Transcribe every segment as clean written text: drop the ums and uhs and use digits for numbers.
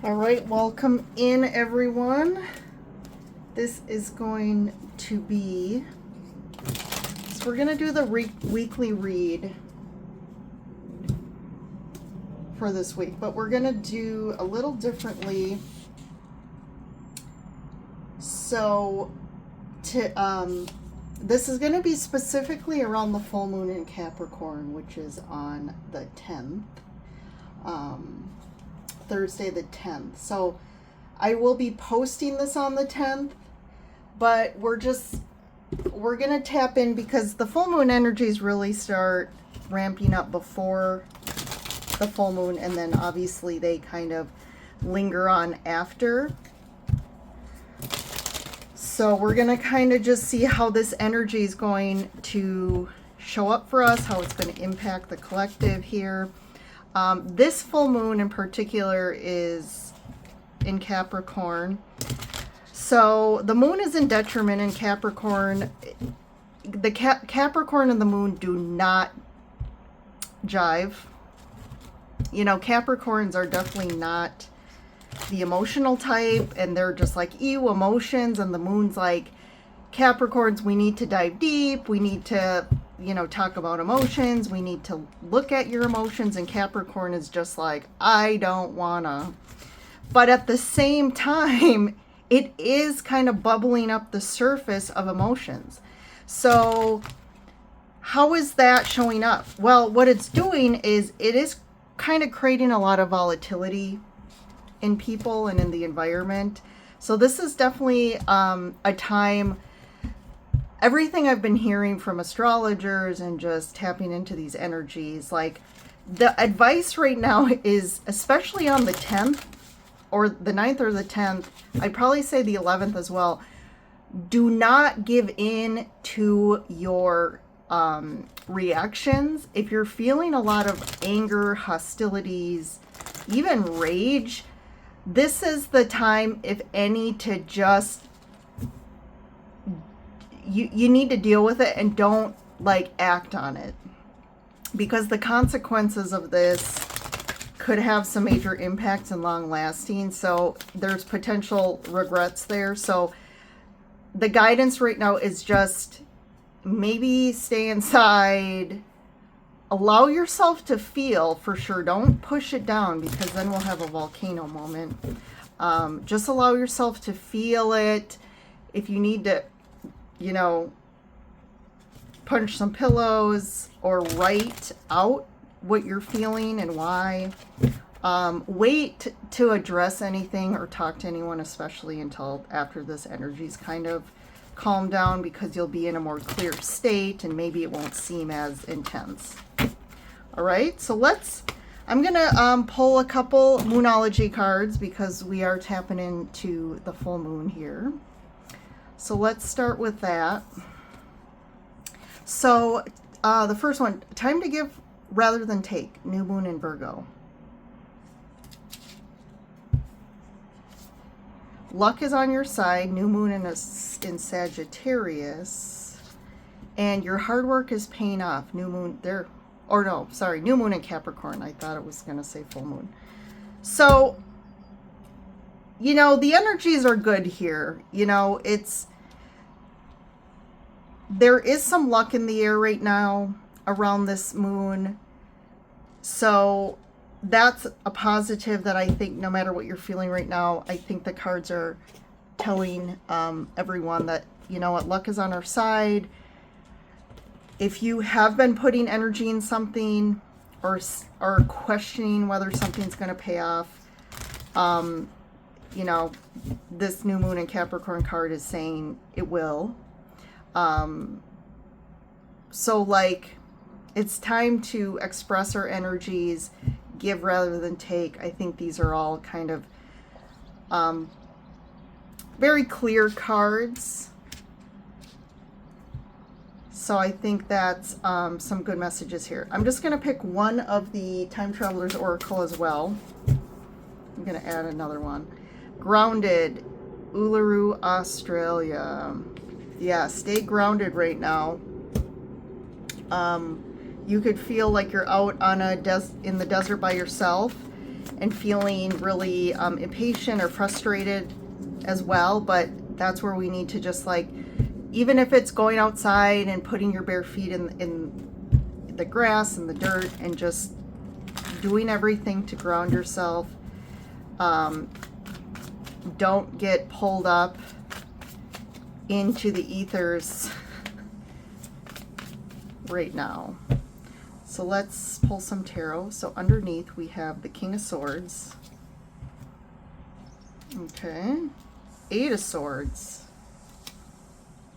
All right, welcome in everyone. This is going to be, so we're going to do the weekly read for this week, but we're going to do a little differently. So this is going to be specifically around the full moon in Capricorn, which is on the 10th. Thursday the 10th. So I will be posting this on the 10th, but we're going to tap in because the full moon energies really start ramping up before the full moon, and then obviously they kind of linger on after. So we're going to kind of just see how this energy is going to show up for us, how it's going to impact the collective here. This full moon in particular is in Capricorn. So the moon is in detriment in Capricorn. The Capricorn and the moon do not jive. You know, Capricorns are definitely not the emotional type, and they're just like, ew, emotions. And the moon's like, Capricorns, we need to dive deep. We need to, talk about emotions. We need to look at your emotions. And Capricorn is just like, I don't wanna. But at the same time, it is kind of bubbling up the surface of emotions. So how is that showing up? Well, what it's doing is it is kind of creating a lot of volatility in people and in the environment. So this is definitely a time. Everything I've been hearing from astrologers and just tapping into these energies, like the advice right now is, especially on the 10th or the 9th or the 10th, I'd probably say the 11th as well, do not give in to your reactions. If you're feeling a lot of anger, hostilities, even rage, this is the time, if any, to just you need to deal with it and don't act on it, because the consequences of this could have some major impacts and long lasting. So there's potential regrets there. So the guidance right now is just maybe stay inside, allow yourself to feel, for sure. Don't push it down, because then we'll have a volcano moment. Just allow yourself to feel it. If you need to, punch some pillows or write out what you're feeling and why. Wait to address anything or talk to anyone, especially until after this energy's kind of calmed down, because you'll be in a more clear state and maybe it won't seem as intense. All right, so I'm going to pull a couple Moonology cards, because we are tapping into the full moon here. So let's start with that. So the first one, time to give rather than take, new moon in Virgo. Luck is on your side, new moon in Sagittarius, and your hard work is paying off. New moon there, or no, sorry, new moon in Capricorn. I thought it was going to say full moon. So, the energies are good here. There is some luck in the air right now around this moon. So that's a positive that I think, no matter what you're feeling right now, I think the cards are telling everyone that, what, luck is on our side. If you have been putting energy in something or questioning whether something's going to pay off, this new moon in Capricorn card is saying it will. So it's time to express our energies, give rather than take. I think these are all kind of very clear cards. So I think that's some good messages here. I'm just going to pick one of the Time Traveler's Oracle as well. I'm going to add another one. Grounded, Uluru, Australia. Yeah, stay grounded right now. You could feel like you're out on in the desert by yourself, and feeling really impatient or frustrated as well. But that's where we need to just like, even if it's going outside and putting your bare feet in the grass and the dirt and just doing everything to ground yourself. Don't get pulled up into the ethers right now. So let's pull some tarot. So underneath we have the King of Swords. Okay. Eight of Swords.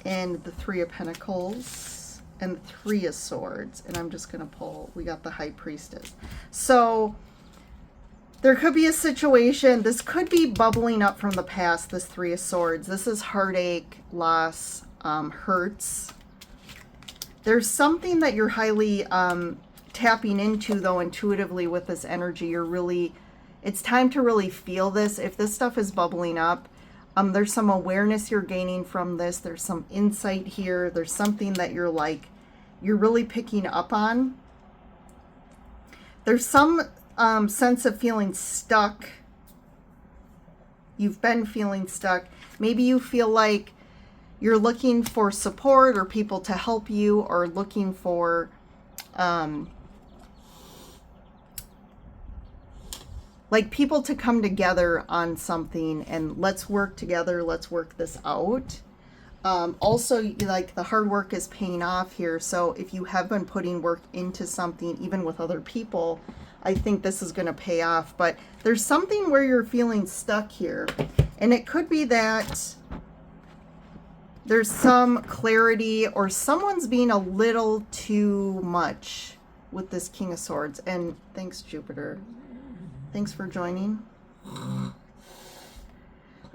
And the Three of Pentacles. And the Three of Swords. And I'm just going to pull, we got the High Priestess. So there could be a situation, this could be bubbling up from the past, this Three of Swords. This is heartache, loss, hurts. There's something that you're highly tapping into, though, intuitively with this energy. You're really, it's time to really feel this. If this stuff is bubbling up, there's some awareness you're gaining from this. There's some insight here. There's something that you're like, you're really picking up on. There's some sense of feeling stuck. You've been feeling stuck. Maybe you feel like you're looking for support or people to help you, or looking for like people to come together on something and let's work together, let's work this out. Also, like the hard work is paying off here. So if you have been putting work into something, even with other people, I think this is going to pay off. But there's something where you're feeling stuck here. And it could be that there's some clarity, or someone's being a little too much with this King of Swords. And thanks, Jupiter. Thanks for joining. I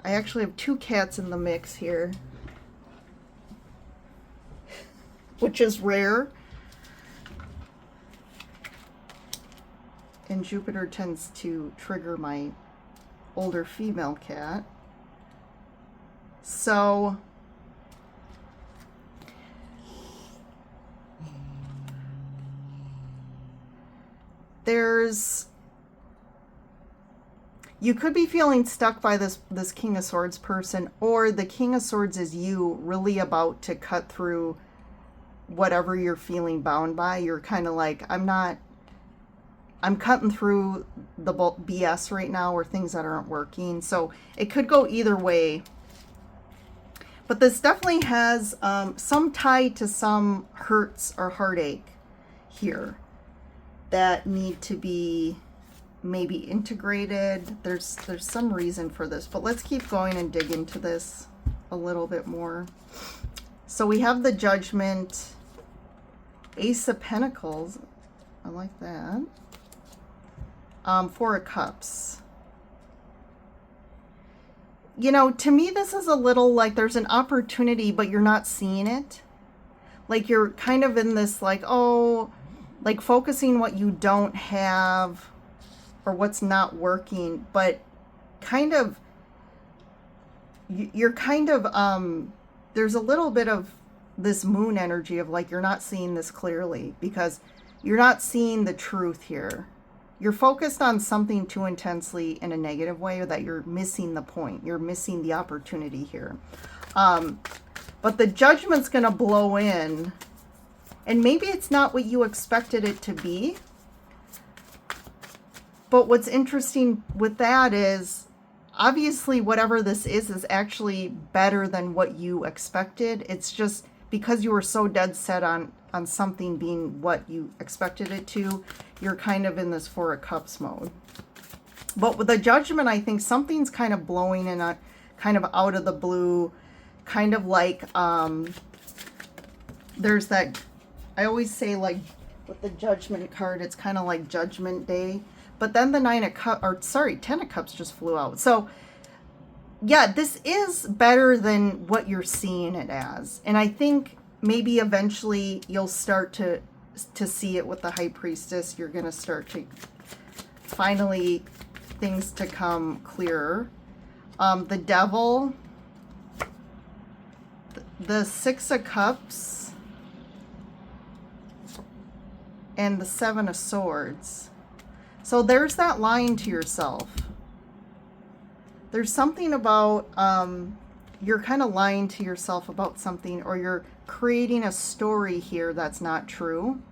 actually have two cats in the mix here, which is rare. And Jupiter tends to trigger my older female cat. So you could be feeling stuck by this King of Swords person, or the King of Swords is you really about to cut through whatever you're feeling bound by. You're kind of like, I'm cutting through the BS right now, or things that aren't working. So it could go either way. But this definitely has some tie to some hurts or heartache here that need to be maybe integrated. There's some reason for this, but let's keep going and dig into this a little bit more. So we have the Judgment, Ace of Pentacles. I like that. Four of Cups. You know, to me, this is a little like there's an opportunity, but you're not seeing it. Like you're kind of in this like, oh, like focusing what you don't have or what's not working, but kind of, you're kind of, there's a little bit of this moon energy of like, you're not seeing this clearly because you're not seeing the truth here. You're focused on something too intensely in a negative way that you're missing the point. You're missing the opportunity here. But the Judgment's going to blow in, and maybe it's not what you expected it to be. But what's interesting with that is, obviously, whatever this is actually better than what you expected. It's just because you were so dead set on something being what you expected it to, you're kind of in this Four of Cups mode. But with the Judgment, I think something's kind of blowing in, kind of out of the blue, kind of like, there's that, I always say like with the Judgment card, it's kind of like Judgment Day. But then the Ten of Cups just flew out. So yeah, this is better than what you're seeing it as. And I think maybe eventually you'll start to see it with the High Priestess. You're going to start to finally things to come clearer. The Devil, the Six of Cups, and the Seven of Swords. So there's that lying to yourself. There's something about you're kind of lying to yourself about something, or you're creating a story here that's not true.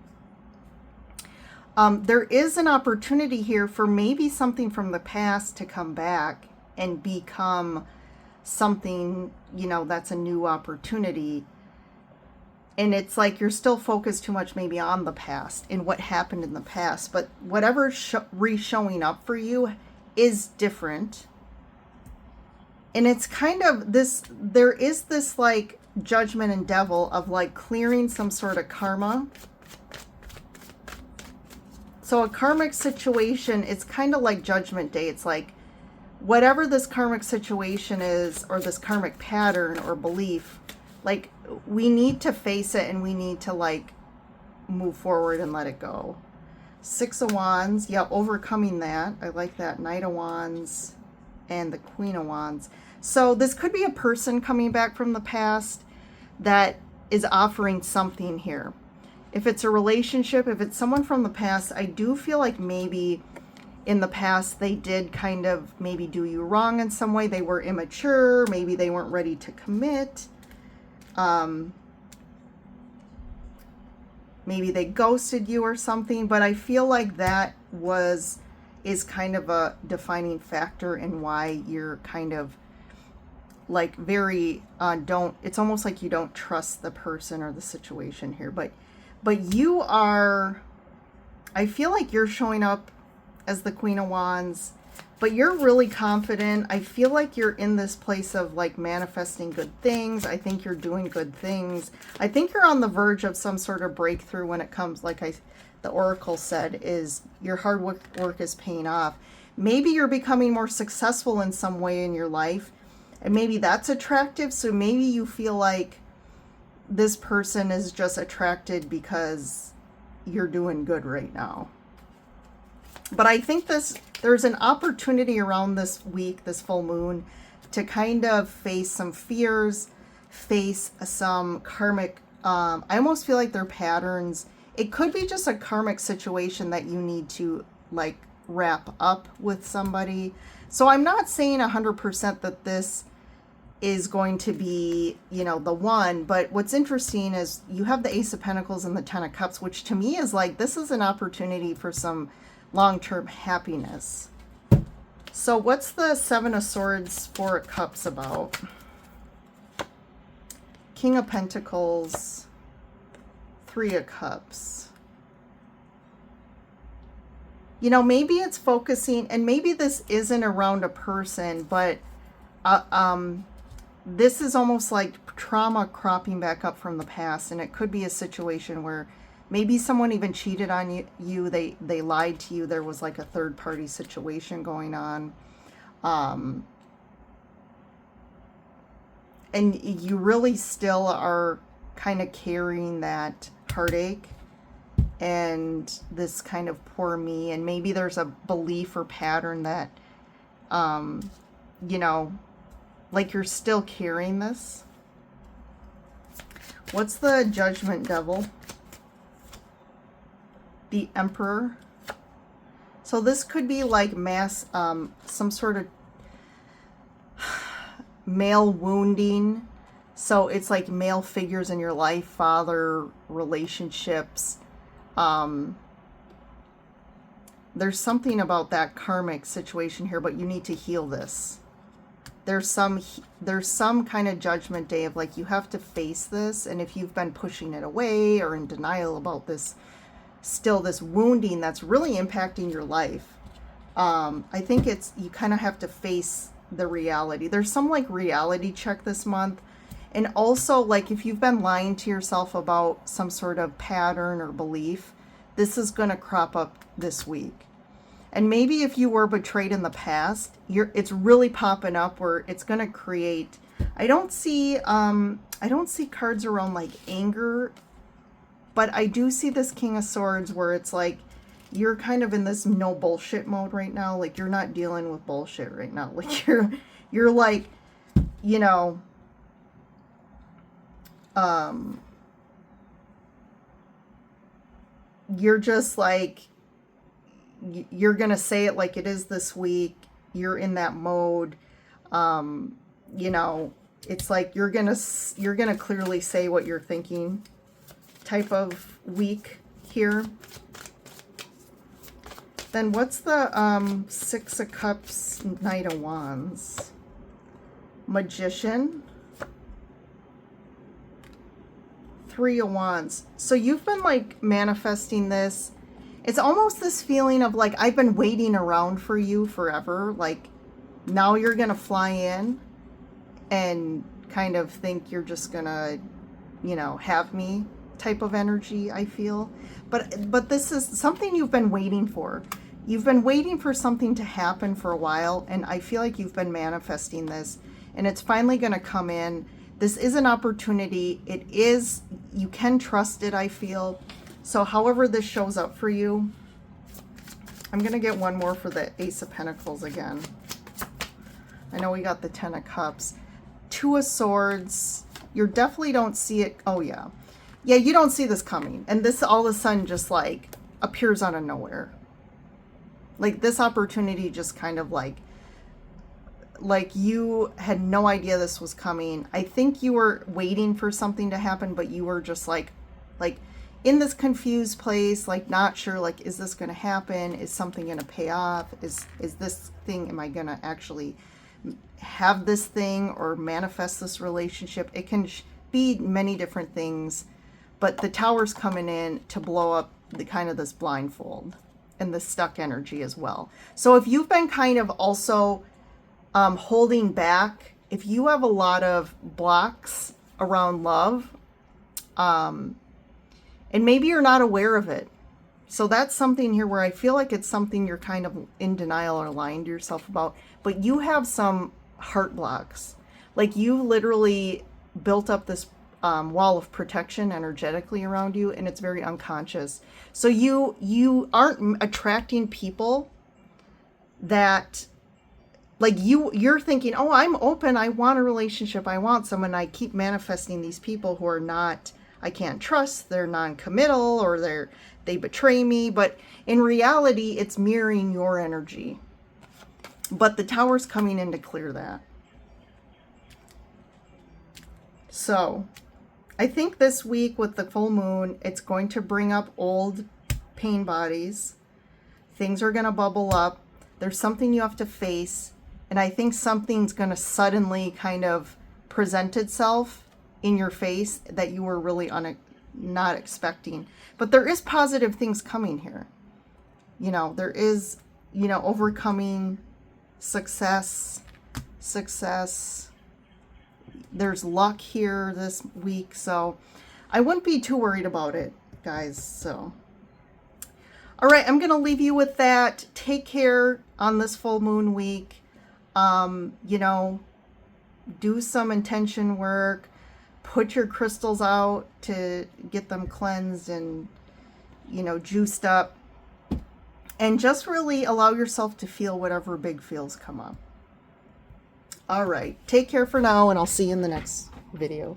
There is an opportunity here for maybe something from the past to come back and become something, you know, that's a new opportunity. And it's like you're still focused too much maybe on the past and what happened in the past. But whatever's re-showing up for you is different. And it's kind of this, there is this like judgment and devil of like clearing some sort of karma. So a karmic situation, it's kind of like Judgment Day. It's like whatever this karmic situation is, or this karmic pattern or belief, like we need to face it and we need to like move forward and let it go. Six of Wands, yeah, overcoming that. I like that. Knight of Wands and the Queen of Wands. So this could be a person coming back from the past that is offering something here. If it's a relationship, if it's someone from the past, I do feel like maybe in the past they did kind of maybe do you wrong in some way. They were immature. Maybe they weren't ready to commit. Maybe they ghosted you or something. But I feel like that is kind of a defining factor in why you're kind of like very it's almost like you don't trust the person or the situation here. But you are, I feel like you're showing up as the Queen of Wands, but you're really confident. I feel like you're in this place of like manifesting good things. I think you're doing good things. I think you're on the verge of some sort of breakthrough when it comes, like the Oracle said, is your hard work is paying off. Maybe you're becoming more successful in some way in your life, and maybe that's attractive. So maybe you feel like this person is just attracted because you're doing good right now. But I think there's an opportunity around this week, this full moon, to kind of face some fears, face some karmic, I almost feel like they're patterns. It could be just a karmic situation that you need to like wrap up with somebody. So I'm not saying 100% that this is going to be, you know, the one. But what's interesting is you have the Ace of Pentacles and the Ten of Cups, which to me is like, this is an opportunity for some long-term happiness. So what's the Seven of Swords, Four of Cups about? King of Pentacles, Three of Cups. You know, maybe it's focusing, and maybe this isn't around a person, but this is almost like trauma cropping back up from the past. And it could be a situation where maybe someone even cheated on you. They lied to you. There was like a third party situation going on. And you really still are kind of carrying that heartache and this kind of poor me. And maybe there's a belief or pattern that, you know, like you're still carrying this. What's the Judgment Devil? The Emperor. So this could be like mass, some sort of male wounding. So it's like male figures in your life, father relationships. There's something about that karmic situation here, but you need to heal this. There's some kind of Judgment Day of like, you have to face this. And if you've been pushing it away or in denial about this, still this wounding that's really impacting your life, I think you kind of have to face the reality. There's some like reality check this month. And also, like, if you've been lying to yourself about some sort of pattern or belief, this is going to crop up this week. And maybe if you were betrayed in the past, it's really popping up where it's going to create, I don't see cards around like anger, but I do see this King of Swords where it's like you're kind of in this no bullshit mode right now. Like you're not dealing with bullshit right now. Like you're like, you know, you're just like, you're going to say it like it is this week. You're in that mode. You know, it's like you're going to clearly say what you're thinking type of week here. Then what's the Six of Cups, Knight of Wands? Magician. Three of Wands. So you've been like manifesting this. It's almost this feeling of like, I've been waiting around for you forever. Like now you're going to fly in and kind of think you're just going to, you know, have me type of energy, I feel. But this is something you've been waiting for. You've been waiting for something to happen for a while, and I feel like you've been manifesting this, and it's finally going to come in. This is an opportunity. It is, you can trust it, I feel. So however this shows up for you, I'm going to get one more for the Ace of Pentacles again. I know we got the Ten of Cups. Two of Swords. You definitely don't see it. Oh, yeah. Yeah, you don't see this coming. And this all of a sudden just like appears out of nowhere. Like this opportunity just kind of like you had no idea this was coming. I think you were waiting for something to happen, but you were just like in this confused place, like not sure, like, is this going to happen? Is something going to pay off? Is this thing, am I going to actually have this thing or manifest this relationship? It can be many different things, but the Tower's coming in to blow up the kind of this blindfold and the stuck energy as well. So if you've been kind of also holding back, if you have a lot of blocks around love, and maybe you're not aware of it. So that's something here where I feel like it's something you're kind of in denial or lying to yourself about, but you have some heart blocks. Like you literally built up this wall of protection energetically around you, and it's very unconscious. So you aren't attracting people that, like, you're thinking, oh, I'm open, I want a relationship, I want someone. I keep manifesting these people who are not, I can't trust, they're non-committal, or they betray me. But in reality, it's mirroring your energy. But the Tower's coming in to clear that. So I think this week with the full moon, it's going to bring up old pain bodies. Things are going to bubble up. There's something you have to face. And I think something's going to suddenly kind of present itself in your face that you were really not expecting. But there is positive things coming here. You know, there is, you know, overcoming, success. There's luck here this week, so I wouldn't be too worried about it, guys. So, all right, I'm gonna leave you with that. Take care on this full moon week. You know, do some intention work. Put your crystals out to get them cleansed and, you know, juiced up. And just really allow yourself to feel whatever big feels come up. All right. Take care for now, and I'll see you in the next video.